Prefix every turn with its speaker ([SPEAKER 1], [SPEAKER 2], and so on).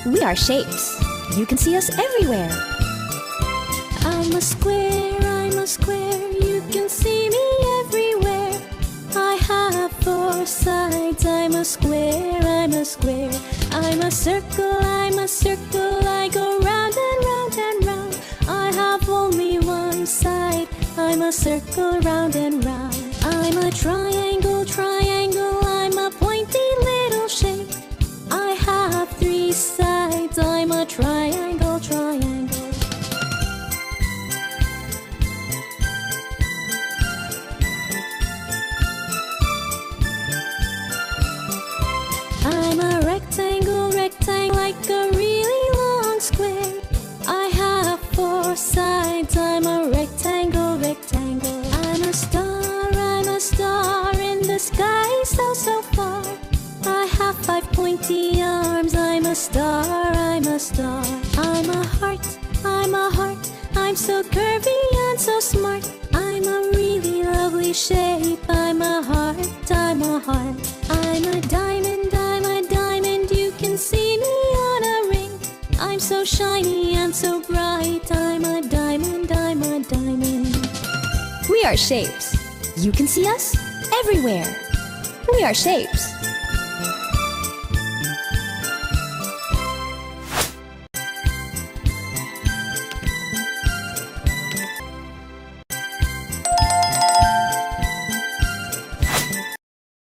[SPEAKER 1] We are shapes. You can see us everywhere.
[SPEAKER 2] I'm a square, you can see me everywhere. I have four sides. I'm a square. I'm a circle, I go round and round and round. I have only one side. I'm a circle, round and round. I'm a triangle, I'm a pointy little shape. I have three sides. I'm a triangle. I'm a rectangle, like a really long square. I have four sides. I'm a rectangle. I'm a star in the sky, so far. I have five pointy arms. I'm a star. I'm a heart, I'm so curvy and so smart. I'm a really lovely shape. I'm a heart. I'm a diamond, you can see me on a ring. I'm so shiny and so bright. I'm a diamond.
[SPEAKER 1] We are shapes. You can see us everywhere. We are shapes.